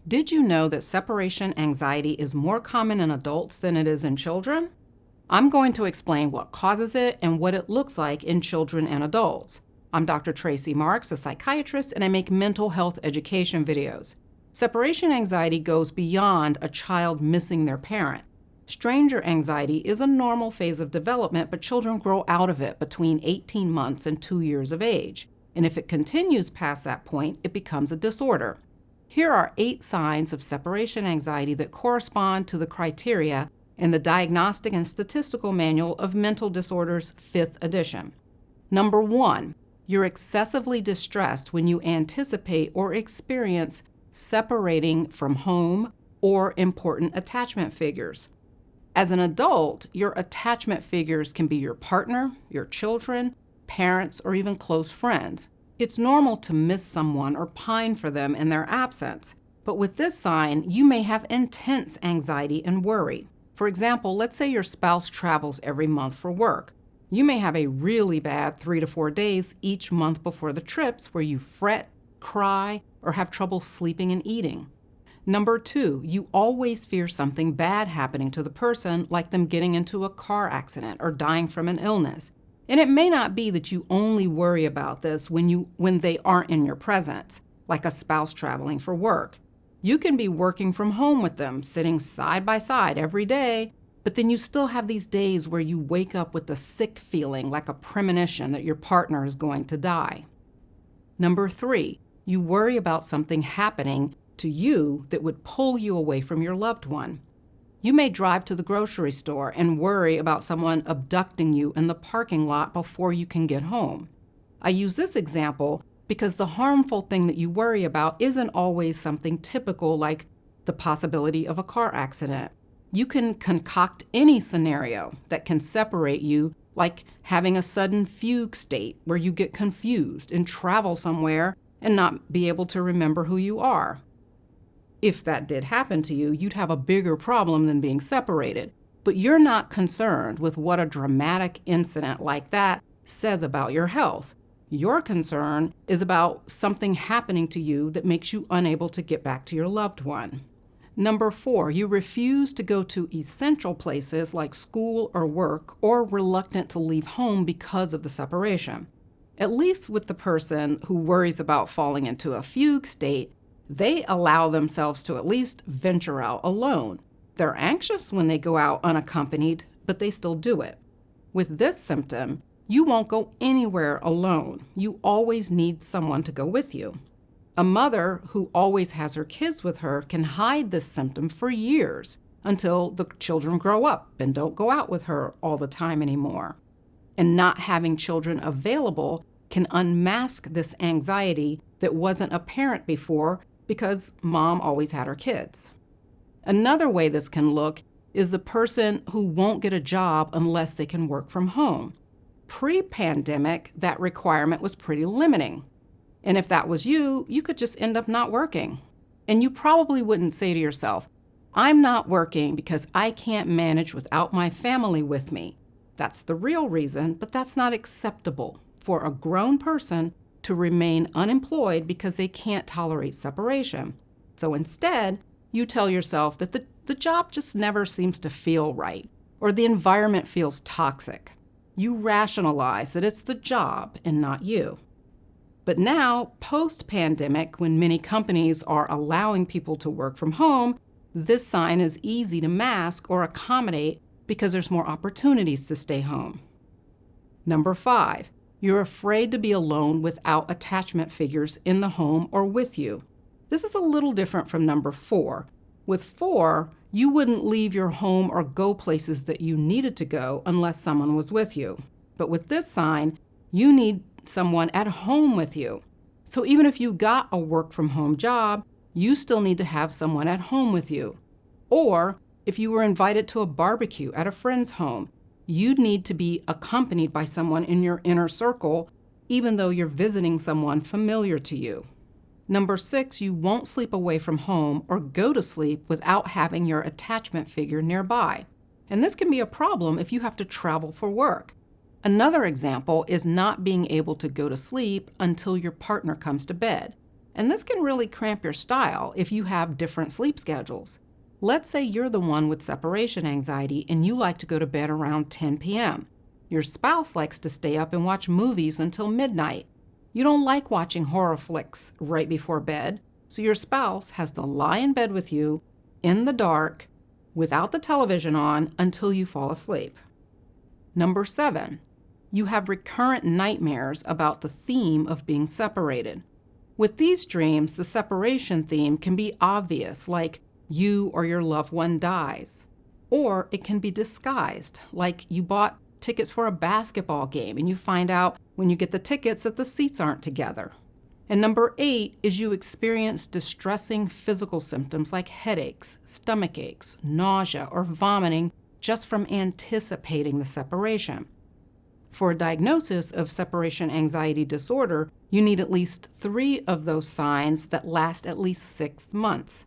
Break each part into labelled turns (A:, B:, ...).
A: Did you know that separation anxiety is more common in adults than it is in children? I'm going to explain what causes it and what it looks like in children and adults. I'm Dr. Tracey Marks, a psychiatrist, and I make mental health education videos. Separation anxiety goes beyond a child missing their parent. Stranger anxiety is a normal phase of development, but children grow out of it between 18 months and 2 years of age. And if it continues past that point, it becomes a disorder. Here are 8 signs of separation anxiety that correspond to the criteria in the Diagnostic and Statistical Manual of Mental Disorders, 5th edition. Number 1, you're excessively distressed when you anticipate or experience separating from home or important attachment figures. As an adult, your attachment figures can be your partner, your children, parents, or even close friends. It's normal to miss someone or pine for them in their absence, but with this sign, you may have intense anxiety and worry. For example, let's say your spouse travels every month for work. You may have a really bad 3 to 4 days each month before the trips where you fret, cry, or have trouble sleeping and eating. Number 2, you always fear something bad happening to the person, like them getting into a car accident or dying from an illness. And it may not be that you only worry about this when they aren't in your presence, like a spouse traveling for work. You can be working from home with them, sitting side by side every day, but then you still have these days where you wake up with a sick feeling, like a premonition that your partner is going to die. Number 3, you worry about something happening to you that would pull you away from your loved one. You may drive to the grocery store and worry about someone abducting you in the parking lot before you can get home. I use this example because the harmful thing that you worry about isn't always something typical, like the possibility of a car accident. You can concoct any scenario that can separate you, like having a sudden fugue state where you get confused and travel somewhere and not be able to remember who you are. If that did happen to you, you'd have a bigger problem than being separated. But you're not concerned with what a dramatic incident like that says about your health. Your concern is about something happening to you that makes you unable to get back to your loved one. Number 4, you refuse to go to essential places like school or work, or reluctant to leave home because of the separation. At least with the person who worries about falling into a fugue state, they allow themselves to at least venture out alone. They're anxious when they go out unaccompanied, but they still do it. With this symptom, you won't go anywhere alone. You always need someone to go with you. A mother who always has her kids with her can hide this symptom for years until the children grow up and don't go out with her all the time anymore. And not having children available can unmask this anxiety that wasn't apparent before because mom always had her kids. Another way this can look is the person who won't get a job unless they can work from home. Pre-pandemic, that requirement was pretty limiting. And if that was you, you could just end up not working. And you probably wouldn't say to yourself, I'm not working because I can't manage without my family with me. That's the real reason, but that's not acceptable for a grown person to remain unemployed because they can't tolerate separation. So instead, you tell yourself that the job just never seems to feel right, or the environment feels toxic. You rationalize that it's the job and not you. But now, post-pandemic, when many companies are allowing people to work from home, this sign is easy to mask or accommodate because there's more opportunities to stay home. Number 5, you're afraid to be alone without attachment figures in the home or with you. This is a little different from number 4. With 4, you wouldn't leave your home or go places that you needed to go unless someone was with you. But with this sign, you need someone at home with you. So even if you got a work from home job, you still need to have someone at home with you. Or if you were invited to a barbecue at a friend's home, you'd need to be accompanied by someone in your inner circle, even though you're visiting someone familiar to you. Number 6, you won't sleep away from home or go to sleep without having your attachment figure nearby. And this can be a problem if you have to travel for work. Another example is not being able to go to sleep until your partner comes to bed. And this can really cramp your style if you have different sleep schedules. Let's say you're the one with separation anxiety and you like to go to bed around 10 p.m. Your spouse likes to stay up and watch movies until midnight. You don't like watching horror flicks right before bed, so your spouse has to lie in bed with you in the dark without the television on until you fall asleep. Number 7, you have recurrent nightmares about the theme of being separated. With these dreams, the separation theme can be obvious, like you or your loved one dies. Or it can be disguised, like you bought tickets for a basketball game and you find out when you get the tickets that the seats aren't together. And number 8 is you experience distressing physical symptoms like headaches, stomach aches, nausea, or vomiting just from anticipating the separation. For a diagnosis of separation anxiety disorder, you need at least 3 of those signs that last at least 6 months.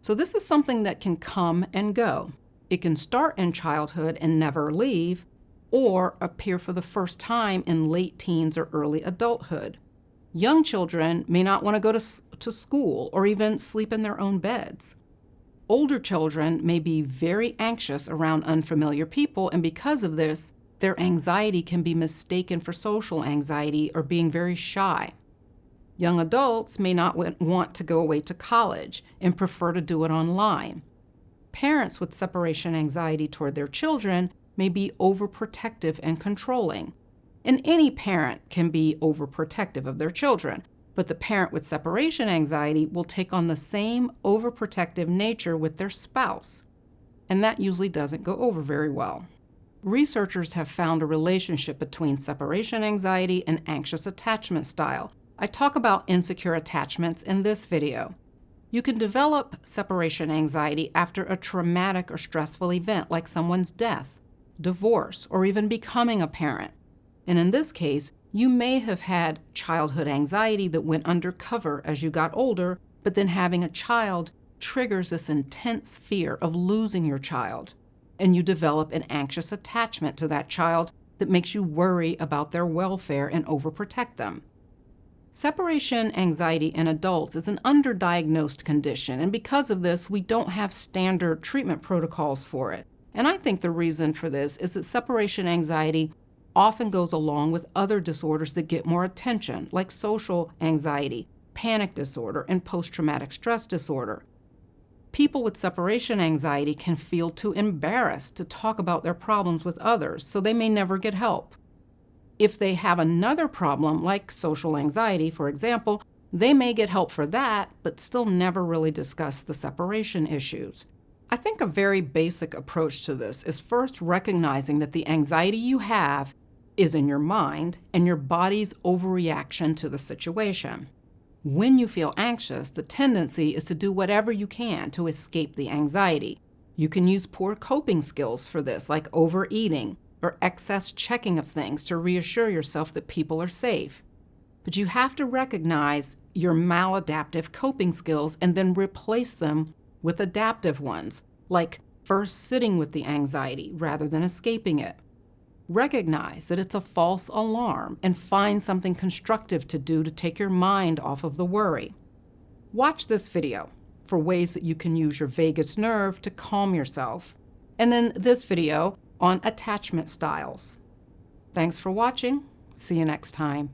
A: So this is something that can come and go. It can start in childhood and never leave, or appear for the first time in late teens or early adulthood. Young children may not want to go to school or even sleep in their own beds. Older children may be very anxious around unfamiliar people, and because of this, their anxiety can be mistaken for social anxiety or being very shy. Young adults may not want to go away to college and prefer to do it online. Parents with separation anxiety toward their children may be overprotective and controlling. And any parent can be overprotective of their children, but the parent with separation anxiety will take on the same overprotective nature with their spouse. And that usually doesn't go over very well. Researchers have found a relationship between separation anxiety and anxious attachment style. I talk about insecure attachments in this video. You can develop separation anxiety after a traumatic or stressful event like someone's death, divorce, or even becoming a parent. And in this case, you may have had childhood anxiety that went undercover as you got older, but then having a child triggers this intense fear of losing your child. And you develop an anxious attachment to that child that makes you worry about their welfare and overprotect them. Separation anxiety in adults is an underdiagnosed condition, and because of this, we don't have standard treatment protocols for it. And I think the reason for this is that separation anxiety often goes along with other disorders that get more attention, like social anxiety, panic disorder, and post-traumatic stress disorder. People with separation anxiety can feel too embarrassed to talk about their problems with others, so they may never get help. If they have another problem, like social anxiety, for example, they may get help for that, but still never really discuss the separation issues. I think a very basic approach to this is first recognizing that the anxiety you have is in your mind and your body's overreaction to the situation. When you feel anxious, the tendency is to do whatever you can to escape the anxiety. You can use poor coping skills for this, like overeating or excess checking of things to reassure yourself that people are safe. But you have to recognize your maladaptive coping skills and then replace them with adaptive ones, like first sitting with the anxiety rather than escaping it. Recognize that it's a false alarm and find something constructive to do to take your mind off of the worry. Watch this video for ways that you can use your vagus nerve to calm yourself, and then this video on attachment styles. Thanks for watching. See you next time.